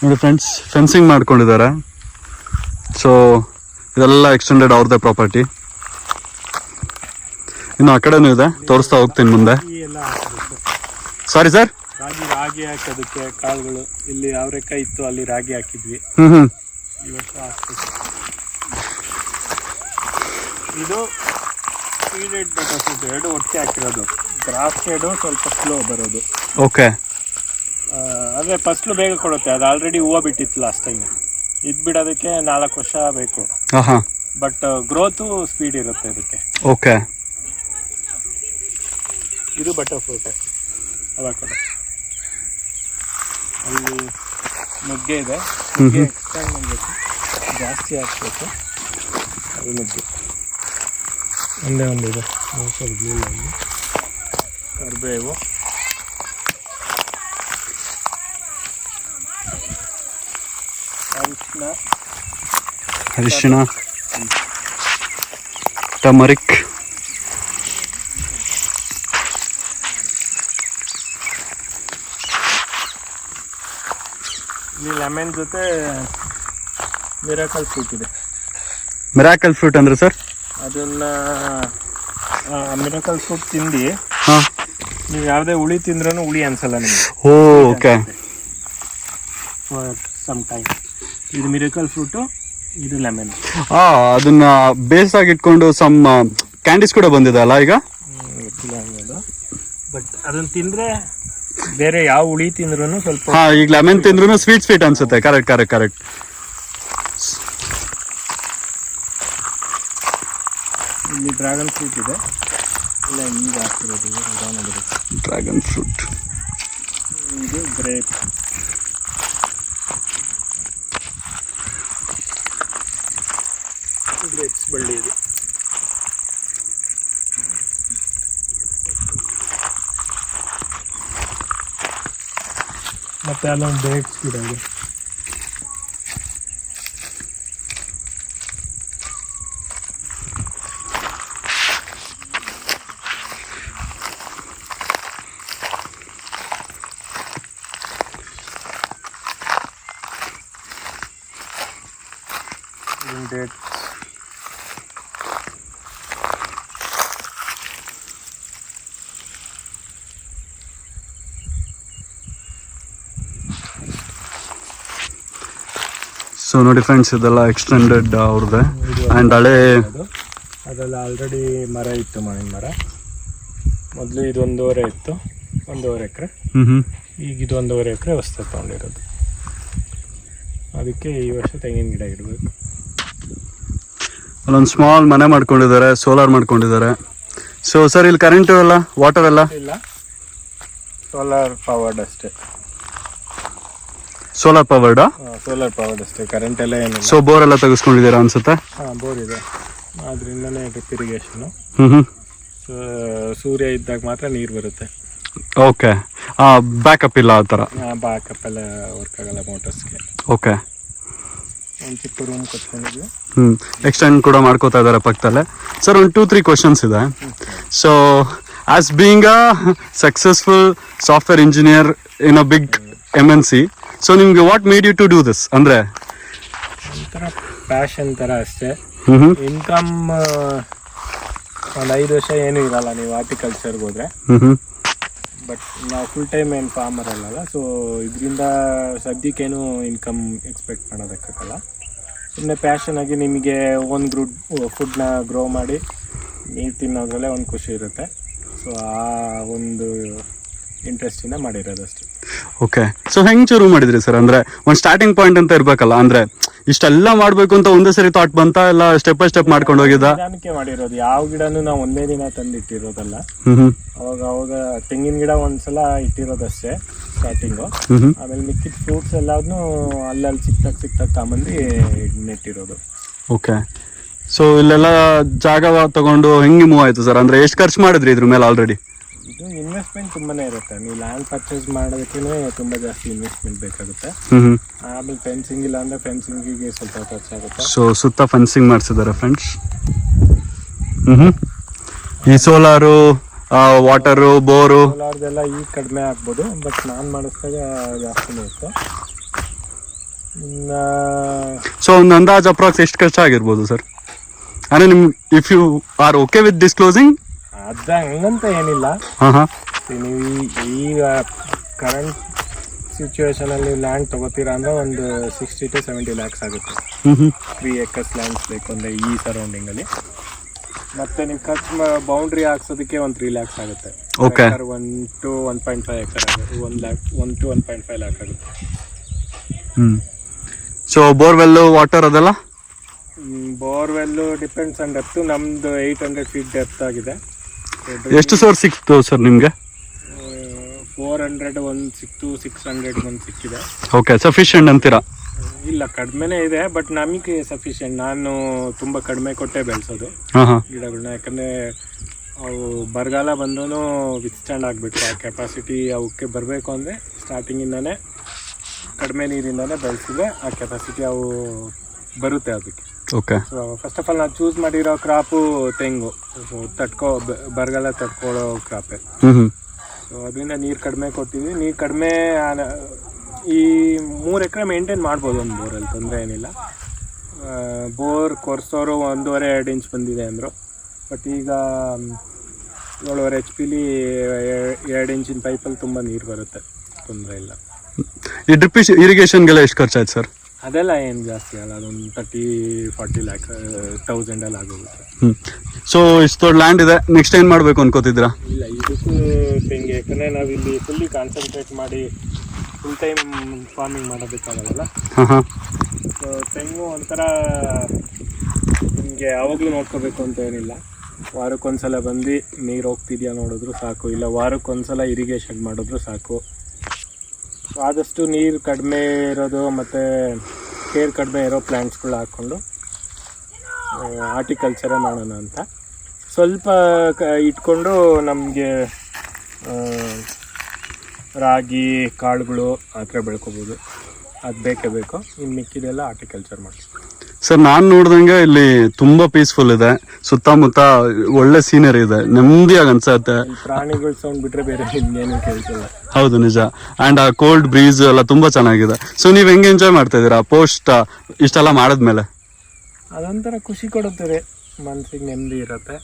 S1: ನೋಡಿ ಫ್ರೆಂಡ್ಸ್, ಫೆನ್ಸಿಂಗ್ ಮಾಡ್ಕೊಂಡಿದ್ದಾರೆ. ಸೊ ಇದೆಲ್ಲ ಎಕ್ಸ್ಟೆಂಡೆಡ್ ಅವ್ರದ್ದೇ ಪ್ರಾಪರ್ಟಿ. ಇನ್ನು ಆ ಕಡೆನೂ ಇದೆ, ತೋರಿಸ್ತಾ ಹೋಗ್ತೀನಿ ಮುಂದೆ. Sorry sir?
S2: ರಾಗಿ ಹಾಕೋದಕ್ಕೆ ಕಾಳುಗಳು. ಇಲ್ಲಿ ಅವರೆಕಾಯಿ ಇತ್ತು, ಅಲ್ಲಿ ರಾಗಿ ಹಾಕಿದ್ವಿ. ಇವತ್ತು ಹಾಕ್ಬೇಕು. ಇದು ಸೀಡೆಡ್ ಬಟರ್ ಫ್ರೂಟ್, 2 ಒಟ್ಟಿಗೆ ಹಾಕಿರೋದು. ಗ್ರಾಫ್ಟೆಡ್ ಸ್ವಲ್ಪ ಸ್ಲೋ ಬರೋದು.
S1: ಓಕೆ.
S2: ಆದರೆ ಫಸ್ಲು ಬೇಗ ಕೊಡುತ್ತೆ, ಅದು ಆಲ್ರೆಡಿ ಹೂವು ಬಿಟ್ಟಿತ್ತು ಲಾಸ್ಟ್ ಟೈಮ್. ಇದು ಬಿಡೋದಕ್ಕೆ 4 ವರ್ಷ ಬೇಕು. ಬಟ್ ಗ್ರೋತು ಸ್ಪೀಡ್ ಇರುತ್ತೆ ಇದಕ್ಕೆ.
S1: ಓಕೆ.
S2: ಇದು ಬಟರ್ ಫ್ರೂಟ್ ಅವಕಾಡೋ. ಅಲ್ಲಿ ನುಗ್ಗೆ ಇದೆ, ನುಗ್ಗೆ ಎಕ್ಸ್ಟ್ರಾಕ್ಟ್ ಮಾಡಬೇಕು, ಜಾಸ್ತಿ ಹಾಕ್ಬೇಕು. ಅದು ನುಗ್ಗೆ ಒಂದೇ ಒಂದಿದೆ. ಕರಿಬೇವು,
S1: ಅರಿಶಿಣ, ಟರ್ಮರಿಕ್,
S2: ಇಲ್ಲಿ ಲೆಮನ್ ಜೊತೆ ಮಿರಾಕಲ್ ಫ್ರೂಟ್ ಇದೆ.
S1: ಮಿರಾಕಲ್ ಫ್ರೂಟ್ ಅಂದ್ರೆ ಸರ್? ಅದನ್ನ
S2: ಮಿರಾಕಲ್ ಫ್ರೂಟ್ ತಿಂದು ನೀವು ಯಾವುದೇ ಹುಳಿ ತಿಂದ್ರೂ ಹುಳಿ ಅನ್ಸಲ್ಲ ನಿಮಗೆ.
S1: ಓಕೆ.
S2: For some time. ಇದು ಮಿರಾಕಲ್ ಫ್ರೂಟು, ಇದು ಲೆಮನ್.
S1: ಅದನ್ನ ಬೇಸ್ ಆಗಿ ಇಟ್ಕೊಂಡು ಸಮ್ ಕ್ಯಾಂಡೀಸ್ ಕೂಡ ಬಂದಿದೆ ಅಲ್ಲ ಈಗ?
S2: ಗೊತ್ತಿಲ್ಲ ಅನ್ನೋದು. ಬಟ್ ಅದನ್ನ ತಿಂದ್ರೆ ಬೇರೆ ಯಾವ ಹುಳಿ ತಿಂದ್ರೂ ಸ್ವಲ್ಪ.
S1: ಈಗ ಲೆಮನ್ ತಿಂದ್ರೂ ಸ್ವೀಟ್ ಅನ್ಸುತ್ತೆ. ಕರೆಕ್ಟ್.
S2: ಇಲ್ಲಿ ಡ್ರ್ಯಾಗನ್ ಫ್ರೂಟ್ ಇದೆ. ಇಲ್ಲ, ಈಗ ಹಾಕ್ತಿರೋದು
S1: ಡ್ರ್ಯಾಗನ್ ಫ್ರೂಟ್.
S2: ಇದು ಗ್ರೇಪ್. ಗ್ರೇಪ್ಸ್ ಬಳ್ಳಿ ಇದೆ. ಮತ್ತೆ ಅಲ್ಲೊಂದು ಡೇಟ್ಸ್ ಗಿಡ ಇದೆ. ಡೇಟ್ಸ್.
S1: ಸೊ ನೋಡಿ ಫ್ರೆಂಡ್ಸ್, ಇದೆಲ್ಲ ಎಕ್ಸ್ಟೆಂಡೆಡ್ ಅವ್ರದ್ದೆ. ಆ್ಯಂಡ್ ಹಳೆ
S2: ಅದೆಲ್ಲ ಆಲ್ರೆಡಿ ಮರ ಇತ್ತು, ಮಾವಿನ ಮರ. ಮೊದಲು ಇದು 1.5 ಇತ್ತು, 1.5 ಎಕರೆ. ಈಗ ಇದು 1.5 ಎಕರೆ ಹೊಸ್ತು ತೊಗೊಂಡಿರೋದು. ಅದಕ್ಕೆ ಈ ವರ್ಷ ತೆಂಗಿನ ಗಿಡ ಇಡಬೇಕು.
S1: ಅಲ್ಲೊಂದು ಸ್ಮಾಲ್ ಮನೆ ಮಾಡ್ಕೊಂಡಿದ್ದಾರೆ, ಸೋಲಾರ್ ಮಾಡ್ಕೊಂಡಿದ್ದಾರೆ. ಸೊ ಸರ್ ಇಲ್ಲಿ ಕರೆಂಟ್ ಎಲ್ಲ, ವಾಟರ್ ಎಲ್ಲ
S2: ಇಲ್ಲ, ಸೋಲಾರ್ ಪವರ್ಡ್ ಅಷ್ಟೇ.
S1: ಸೋಲಾರ್ ಪವರ್ಡ್
S2: ಅಷ್ಟೇ, ಕರೆಂಟ್ ಎಲ್ಲ ಏನಿಲ್ಲ.
S1: ಸೊ ಬೋರ್ ಎಲ್ಲ ತೆಗೆಸ್ಕೊಂಡಿದ್ದೀರಾ ಅನ್ಸುತ್ತೆ?
S2: ಬೋರ್ ಇದೆ, ಅದರಿಂದನೇ ಡ್ರಿಪ್ ಇರಿಗೇಷನು.
S1: ಹ್ಮ್.
S2: ಸೂರ್ಯ ಇದ್ದಾಗ ಮಾತ್ರ ನೀರು ಬರುತ್ತೆ.
S1: ಓಕೆ, ಬ್ಯಾಕಪ್ ಇಲ್ಲ ಆ ಥರ?
S2: ಬ್ಯಾಕಪ್ ಎಲ್ಲ ವರ್ಕ್ ಆಗಲ್ಲ ಮೋಟರ್ಸ್ಗೆ.
S1: ಓಕೆ,
S2: ಒಂದು ಚಿಕ್ಕ ರೂಮ್ ಕಟ್ಕೊಂಡಿದ್ವಿ.
S1: ಎಕ್ಸ್ಟೆಂಡ್ ಕೂಡ ಮಾಡ್ಕೋತಾ ಇದ್ದಾರೆ ಪಕ್ಕದಲ್ಲೇ. ಸರ್ ಒಂದು 2-3 ಕ್ವಶನ್ಸ್ ಇದೆ. So as being a successful software engineer in a big MNC, so ನಿಮ್ಗೆ what made you to do this? ಅಂದ್ರೆ
S2: ಒಂಥರ ಪ್ಯಾಷನ್ ಥರ ಅಷ್ಟೇ. ಇನ್ಕಮ್ ಒಂದು 5 ವರ್ಷ ಏನೂ ಇರಲ್ಲ ನೀವು ಹಾರ್ಟಿಕಲ್ಚರ್ಗೆ ಹೋದರೆ. ಬಟ್ ನಾವು ಫುಲ್ ಟೈಮ್ ಏನು ಫಾರ್ಮರ್ ಅಲ್ಲಲ್ಲ, ಸೊ ಇದರಿಂದ ಸದ್ಯಕ್ಕೇನು ಇನ್ಕಮ್ ಎಕ್ಸ್ಪೆಕ್ಟ್ ಮಾಡೋದಕ್ಕಾಗಲ್ಲ. ಸುಮ್ಮನೆ ಪ್ಯಾಷನ್ ಆಗಿ ನಿಮಗೆ ಒಂದು ಫುಡ್ನ ಗ್ರೋ ಮಾಡಿ ನೀವು ತಿನ್ನೋದ್ರಲ್ಲೇ ಒಂದು ಖುಷಿ ಇರುತ್ತೆ. ಸೊ ಆ ಒಂದು ಇಂಟ್ರೆಸ್ಟಿಂದ ಮಾಡಿರೋದಷ್ಟೇ.
S1: ಓಕೆ, ಸೊ ಹೆಂಗೆ ಶುರು ಮಾಡಿದ್ರಿ ಸರ್? ಅಂದ್ರೆ ಒಂದು ಸ್ಟಾರ್ಟಿಂಗ್ ಪಾಯಿಂಟ್ ಅಂತ ಇರ್ಬೇಕಲ್ಲ, ಅಂದ್ರೆ ಇಷ್ಟೆಲ್ಲ ಮಾಡ್ಬೇಕು ಅಂತ ಒಂದೇ ಸರಿ ಥಾಟ್ ಬಂತ, ಇಲ್ಲ ಸ್ಟೆಪ್ ಬೈ ಸ್ಟೆಪ್ ಮಾಡ್ಕೊಂಡು ಹೋಗಿದ್ದ?
S2: ನಿಧಾನಕ್ಕೆ ಮಾಡಿರೋದು. ಯಾವ ಗಿಡನೂ ನಾವು ಒಂದೇ ದಿನ ತಂದು ಇಟ್ಟಿರೋದಲ್ಲ. ಅವಾಗ ತೆಂಗಿನ ಗಿಡ ಒಂದ್ಸಲ ಇಟ್ಟಿರೋದಷ್ಟೇ ಸ್ಟಾರ್ಟಿಂಗು. ಆಮೇಲೆ ಮಿಕ್ಕಿದ ಫ್ರೂಟ್ಸ್ ಎಲ್ಲಾದ್ನೂ ಅಲ್ಲಲ್ಲಿ ಸಿಕ್ತಾಗ ತಗೊಂಬಂದು ನೆಟ್ಟಿರೋದು.
S1: ಓಕೆ, ಸೊ ಇಲ್ಲೆಲ್ಲ ಜಾಗ ತಗೊಂಡು ಹೆಂಗೆ ಮೂವ್ ಆಯ್ತು ಸರ್? ಅಂದ್ರೆ ಎಷ್ಟು ಖರ್ಚು ಮಾಡಿದ್ರಿ ಇದ್ರ ಮೇಲೆ ಆಲ್ರೆಡಿ?
S2: ಇದು ಇನ್ವೆಸ್ಟ್ಮೆಂಟ್ ತುಂಬಾನೇ ಇರುತ್ತೆ. ನೀವು ಲ್ಯಾಂಡ್ ಪರ್ಚೇಸ್ ಮಾಡೋದಕ್ಕೆ ತುಂಬಾ ಜಾಸ್ತಿ ಇನ್ವೆಸ್ಟ್ಮೆಂಟ್ ಬೇಕಾಗುತ್ತೆ. ಆಮೇಲೆ ಫೆನ್ಸಿಂಗ್ ಇಲ್ಲ ಅಂದ್ರೆ ಫೆನ್ಸಿಂಗಿಗೆ ಸ್ವಲ್ಪ ಖರ್ಚಾಗುತ್ತೆ.
S1: ಸೊ ಸುತ್ತ ಫೆನ್ಸಿಂಗ್ ಮಾಡಿಸಿದ್ದಾರೆ ಫ್ರೆಂಡ್ಸ್. ಈ ಸೋಲಾರು, ವಾಟರು, ಬೋರು,
S2: ಸೋಲಾರ್ದೆಲ್ಲ ಈಗ ಕಡಿಮೆ ಆಗ್ಬೋದು, ಬಟ್ ನಾನು ಮಾಡಿಸಿದಾಗ ಜಾಸ್ತಿನೇ ಇತ್ತು.
S1: ಸೊ ಒಂದು ಅಂದಾಜು ಅಪ್ರಾಕ್ಸ್ ಎಷ್ಟು ಖರ್ಚಾಗಿರ್ಬೋದು ಸರ್? ಅಂದ್ರೆ ನಿಮ್ if you are okay with disclosing?
S2: ಅದ ಹಂಗಂತ ಏನಿಲ್ಲ. ನೀವು ಈಗ ಕರೆಂಟ್ ಸಿಚುವೇಶನ್ ಅಲ್ಲಿ ಲ್ಯಾಂಡ್ ತಗೋತೀರಾ ಅಂದ್ರೆ ಒಂದು 60 to 70 lakhs ಆಗುತ್ತೆ. 3 acres ಲ್ಯಾಂಡ್ಸ್ ಬೇಕು ಅಂದ್ರೆ ಈ ಸರೌಂಡಿಂಗ್ ಅಲ್ಲಿ. ಮತ್ತೆ ನೀವು ಖರ್ಚು ಬೌಂಡ್ರಿ ಹಾಕ್ಸೋದಕ್ಕೆ ಒಂದು 3 lakhs ಆಗುತ್ತೆ. 1 to 1.5 acre ಆಗುತ್ತೆ. 1 to 1.5 lakh ಆಗುತ್ತೆ.
S1: ಸೊ ಬೋರ್ವೆಲ್, ವಾಟರ್ ಅದೆಲ್ಲ?
S2: Borewell depends on depth. ನಮ್ದು 800 feet ಡೆಪ್ತ್ ಆಗಿದೆ.
S1: ಎಷ್ಟು ಸೋರ್ಸ್ ಸಿಕ್ತು ಸರ್ ನಿಮ್ಗೆ?
S2: 400 ಒಂದು ಸಿಕ್ತು, 600 ಒಂದು ಸಿಕ್ಕಿದೆ.
S1: ಓಕೆ, ಸಫಿಷಿಯೆಂಟ್ ಅಂತೀರಾ?
S2: ಇಲ್ಲ, ಕಡಿಮೆನೇ ಇದೆ, ಬಟ್ ನಮಗೆ ಸಫಿಷಿಯೆಂಟ್. ನಾನು ತುಂಬ ಕಡಿಮೆ ಕೊಟ್ಟೆ ಬೆಳೆಸೋದು ಗಿಡಗಳನ್ನ. ಯಾಕಂದರೆ ಅವು ಬರಗಾಲ ಬಂದ್ರೂ ವಿತ್ಸ್ಟ್ಯಾಂಡ್ ಆಗಬೇಕು. ಆ ಕೆಪಾಸಿಟಿ ಅವಕ್ಕೆ ಬರಬೇಕು ಅಂದರೆ ಸ್ಟಾರ್ಟಿಂಗಿಂದನೇ ಕಡಿಮೆ ನೀರಿಂದನೇ ಬೆಳೆಸಿದ್ರೆ ಆ ಕೆಪಾಸಿಟಿ ಅವು ಬರುತ್ತೆ ಅದಕ್ಕೆ.
S1: Okay,
S2: so first of all ನಾನು ಚೂಸ್ ಮಾಡಿರೋ ಕ್ರಾಪು ತೆಂಗು. ಸೊ ಬರಗಾಲ ತಡ್ಕೊಳ್ಳೋ ಕ್ರಾಪೇ. ಸೊ ಅದರಿಂದ ನೀರು ಕಡಿಮೆ ಕೊಡ್ತೀವಿ. ನೀರು ಕಡಿಮೆ ಈ 3 ಎಕರೆ ಮೇಂಟೈನ್ ಮಾಡ್ಬೋದು ಒಂದು ಬೋರಲ್ಲಿ, ತೊಂದರೆ ಏನಿಲ್ಲ. ಬೋರ್ ಕೊರ್ಸೋರು 1.5-2 ಇಂಚ್ ಬಂದಿದೆ ಅಂದರು. ಬಟ್ ಈಗ 7.5 HP 2 ಇಂಚಿನ ಪೈಪಲ್ಲಿ ತುಂಬ ನೀರು ಬರುತ್ತೆ, ತೊಂದರೆ ಇಲ್ಲ.
S1: ಈ ಡ್ರಿಪ್ ಇರಿಗೇಷನ್ಗೆಲ್ಲ ಎಷ್ಟು ಖರ್ಚಾಯ್ತು ಸರ್?
S2: ಅದೆಲ್ಲ ಏನು ಜಾಸ್ತಿ ಅಲ್ಲ, ಅದೊಂದು 30-40 lakhs 1000 ಆಗೋಗುತ್ತೆ.
S1: ಸೊ ಇಷ್ಟು ದೊಡ್ಡ ಲ್ಯಾಂಡ್ ಇದೆ, ನೆಕ್ಸ್ಟ್ ಏನು ಮಾಡಬೇಕು ಅನ್ಕೋತಿದ್ದೀರಾ?
S2: ಇಲ್ಲ, ಇದಕ್ಕೂ ತೆಂಗು. ಯಾಕಂದರೆ ನಾವಿಲ್ಲಿ ಫುಲ್ಲಿ ಕಾನ್ಸಂಟ್ರೇಟ್ ಮಾಡಿ ಫುಲ್ ಟೈಮ್ ಫಾರ್ಮಿಂಗ್ ಮಾಡೋದಕ್ಕಾಗಲ್ಲ. ಸೊ ತೆಂಗು ಒಂಥರ ನಿಮಗೆ ಯಾವಾಗಲೂ ನೋಡ್ಕೋಬೇಕು ಅಂತ ಏನಿಲ್ಲ. ವಾರಕ್ಕೊಂದ್ಸಲ ಬಂದು ನೀರು ಹೋಗ್ತಿದ್ಯಾ ನೋಡಿದ್ರು ಸಾಕು, ಇಲ್ಲ ವಾರಕ್ಕೊಂದ್ಸಲ ಇರಿಗೇಷನ್ ಮಾಡಿದ್ರು ಸಾಕು. ಆದಷ್ಟು ನೀರು ಕಡಿಮೆ ಇರೋದು ಮತ್ತು ಕೇರ್ ಕಡಿಮೆ ಇರೋ ಪ್ಲ್ಯಾಂಟ್ಸ್ಗಳು ಹಾಕ್ಕೊಂಡು ಹಾರ್ಟಿಕಲ್ಚರೇ ಮಾಡೋಣ ಅಂತ ಸ್ವಲ್ಪ ಇಟ್ಕೊಂಡು ನಮಗೆ ರಾಗಿ ಕಾಳುಗಳು ಆ ಥರ ಬೆಳ್ಕೊಬೋದು. ಅದು ಬೇಕೇ ಬೇಕು. ಇನ್ನು ಮಿಕ್ಕಿದೆಲ್ಲ ಹಾರ್ಟಿಕಲ್ಚರ್ ಮಾಡಿ.
S1: ಸರ್ ನಾನು ನೋಡ್ದಂಗೆ ಇಲ್ಲಿ ತುಂಬಾ ಪೀಸ್ಫುಲ್ ಇದೆ, ಸುತ್ತಮುತ್ತ ಒಳ್ಳೆ ಸೀನರಿ ಇದೆ, ನೆಮ್ಮದಿಯಾಗಿ ಅನ್ಸತ್ತೆ.
S2: ಪ್ರಾಣಿಗಳ ಸೌಂಡ್ ಬಿಟ್ರೆ ಬೇರೆ ಇನ್ನೇನು ಕೇಳ್ತಿಲ್ಲ.
S1: ಹೌದು, ನಿಜ. ಅಂಡ್ ಆ ಕೋಲ್ಡ್ ಬ್ರೀಸ್ ಎಲ್ಲ ತುಂಬಾ ಚೆನ್ನಾಗಿದೆ. ಸೊ ನೀವ್ ಹೆಂಗೆ ಎಂಜಾಯ್ ಮಾಡ್ತಾ ಇದೀರಾ ಪೋಸ್ಟ್ ಇಷ್ಟೆಲ್ಲ ಮಾಡಿದ್ಮೇಲೆ?
S2: ಅದೊಂಥರ ಖುಷಿ ಕೊಡುತ್ತದೆ, ಮನಸ್ಸಿಗೆ ನೆಮ್ಮದಿ ಇರುತ್ತೆ.